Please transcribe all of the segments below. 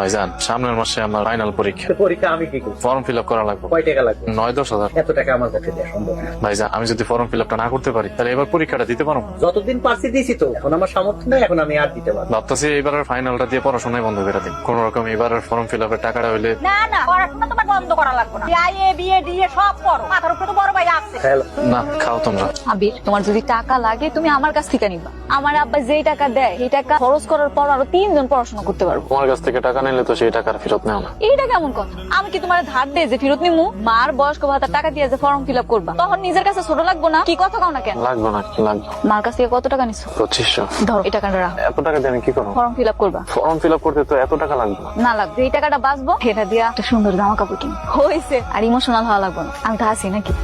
ভাইজান সামনের মাসে আমার ফাইনাল পরীক্ষা। পরীক্ষা আমি কি করব? ফর্ম ফিল আপ করা লাগবে। কয় টাকা লাগবে? 9-10 হাজার। এত টাকা আমার কাছে দেওয়া সম্ভব না। ভাইজান আমি যদি ফর্ম ফিল আপটা না করতে পারি তাহলে এবার পরীক্ষাটা দিতে পারবো? যতদিন পারছি দিছি তো, এখন আমার সামর্থ্য নেই, এখন আমি আর দিতে পারবো না। ভাবতেছি এবারের ফাইনালটা দিয়ে পড়াশোনায় বন্ধ করে দিই। কোন রকম এবারের ফর্ম ফিল আপের টাকাটা হইলে না না, পড়াশোনা তোমার বন্ধ করা লাগবে না। বিএ বিএ ডিএ সব করো, মাথার উপরে তো বড় ভাই আছে। হ্যালো, না খাও তোমরা। আবির, তোমার যদি টাকা লাগে তুমি আমার কাছ থেকে নিবা। আমার আব্বা যেই টাকা দেয় এই টাকা খরচ করার পর আরো 3 জন পড়াশোনা করতে পারবো। তোমার কাছ থেকে টাকা নিলে তো সেই টাকার ফেরত নেও না। এইটা কেমন কথা? আমি কি তোমার ধার দেয় যে ফেরত নিমু? মার বয়স্ক ভাতার টাকা দিয়ে যে ফর্ম ফিল আপ করবা, তখন নিজের কাছে ছোট লাগবো না? কি কথা কও না কেন? লাগবে না, লাগবে। মার কাছ থেকে কত টাকা নিছো? 2500। ধরো এই টাকাটা রাখো, এত টাকা দিয়ে আমি কি করবো? ফর্ম ফিল আপ করবা। ফর্ম ফিল আপ করতে তো এত টাকা লাগবে না। না লাগবে, এই টাকাটা বাঁচবো, এটা দিয়া একটা সুন্দর জামা কাপড় কিনি হয়েছে। আর ইমোশনাল হওয়া লাগবে না, আমি তো আছি নাকি?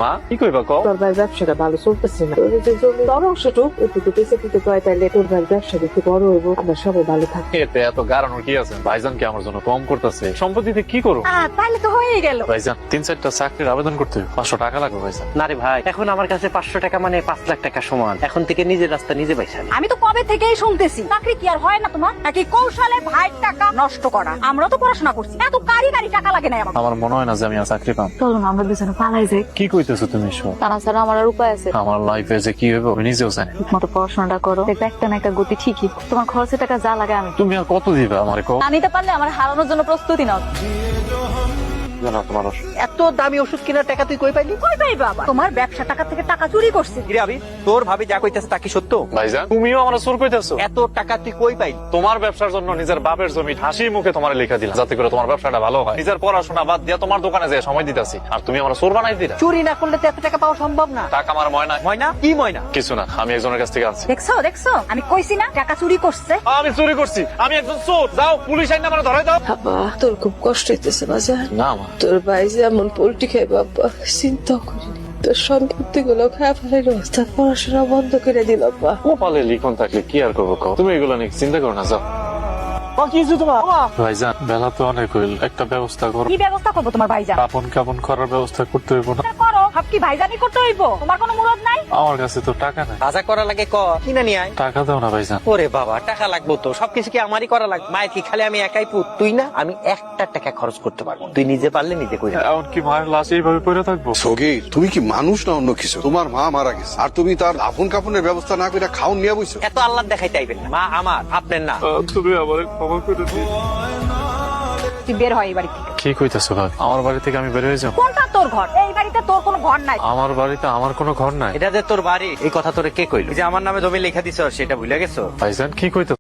মা কি কইবা কও? তোর ভাইয়ের ব্যবসাটা ভালো চলতেছে না। তোর যে জমি বড় অংশটুক একটু পেছে দিতে কয়, তাইলে তোর ভাইয়ের ব্যবসা একটু বড় হইব, আমরা সবাই ভালো থাকবো। এতে এত গারানোর কি আছে? ভাইজান কি আমার জন্য কম করতেছে? সম্পত্তিতে কি করো? তাইলে তো হয়েই গেল। ভাইজান 3-4টা চাকরির আবেদন করতে হবে, 500 টাকা লাগবে ভাইজান। না রে ভাই, এখন আমার কাছে 500 টাকা মানে 5 লাখ টাকা সমান। এখন থেকে নিজের রাস্তা নিজে পাইছেন। আমি তো কবে থেকেই শুনতেছি চাকরি কি আর হয় না তোমার, নাকি কৌশলে ভাইয়ের টাকা নষ্ট করা। আমরা তো পড়াশোনা করছি, এত কারি টাকা লাগে না আমার। আমার মনে হয় না যে আমি আর চাকরি পাম। চলো না আমরা দুজনে পালাই যাই। কি কইতেছো তুমি সব? তারা ছাড়া আমার আর উপায় আছে? আমার লাইফে যে কি হবে আমি নিজেও জানি। ঠিক মতো পড়াশোনাটা করো, দেখবে একটা না একটা গতি ঠিকই। তোমার খরচের টাকা যা লাগে আমি তুমি আর কত দিবে আমারে কও? না নিতে পারলে আমার হারানোর জন্য প্রস্তুতি নাও। জানো তোমার এত দামি ওষুধ কেনার টাকা তুই কই পাইলি? কই পাই বাবা, তোমার ব্যবসা টাকা থেকে টাকা চুরি করছি। কিরে আবি, তোর ভাবি যা কইতাছে তা কি সত্য? ভাইজান তুমিও আমার চোর কইতেছো? এত টাকা তুই কই পাইলি? তোমার ব্যবসার জন্য নিজের বাপের জমি হাসি মুখে তোমার লেখা দিলাম, যাতে করে তোমার ব্যবসাটা ভালো হয়। নিজের পড়াশোনা বাদ দিয়ে তোমার দোকানে যেয়ে সময় দিতেছি, আর তুমি আমার চোর বানাই দিলা। চুরি না করলে তো এত টাকা পাওয়া সম্ভব না। টাকা আমার ময়না। ময়না? কি ময়না? কিছু না, আমি একজনের কাছ থেকে আনছি। দেখছো দেখছো, আমি কইছি না টাকা চুরি করছে। আমি চুরি করছি, আমি একজন চোর। যাও পুলিশ আইনা আমার ধরে দাও। বাবা, তোর খুব কষ্ট হইতেছে বাজার। না মা, তোর ভাই যেমন পোল্ট্রি খাই বাবা, চিন্তা করিনি। তোর সম্পত্তি গুলো খায় ফেলে রাস্তা পড়াশোনা বন্ধ করে দিল বাবা। কপালে লিখন থাকলে কি আর করবো কও? তুমি এগুলো নিয়ে চিন্তা করো না, যাও। ভাইজান বেলা তো অনেক হইল, একটা ব্যবস্থা করো। কি ব্যবস্থা করবো তোমার ভাইজান? কাপন কাপন করার ব্যবস্থা করতে হইব না? করো, সব কি ভাইজানি করতে হইব? তোমার কোনো মুরদ নাই? আমার কাছে তো টাকা নাই। বাজার করা লাগে ক, কিনা নিয়ে আয়। টাকা দাও না ভাইজান। ওরে বাবা, টাকা লাগবো তো, সবকিছু কি আমারই করা লাগবে? মায়ের কি খালি আমি একাই পুত? তুই না, আমি একটা টাকা খরচ করতে পারবো, তুই নিজে পারলে নিজে কই। এমন কি মায়ের লাশ এইভাবে পড়ে থাকবো? সগীর, তুমি কি মানুষ না অন্য কিছু? তোমার মা মারা গেছে আর তুমি তার আপন কাপনের ব্যবস্থা না করে খাওন নিয়ে বইছো। এত আল্লাহ দেখাই চাইবেন না। মা আমার, আপনার না। তুমি আমার ক্ষমা করে দিও। তুই বের হয় এই বাড়ি থেকে। কি কইতেছো ভাই? আমার বাড়ি থেকে আমি বের হয়ে যাবো? কোনটা তোর ঘর? এই বাড়িতে তোর কোনো ঘর নাই। আমার বাড়িতে আমার কোনো ঘর নাই। এটা যে তোর বাড়ি, এই কথা তোরে কে কইলো? এই যে আমার নামে জমি লেখা দিছ, সেটা ভুলে গেছো? ভাইজান কি কইতেছো?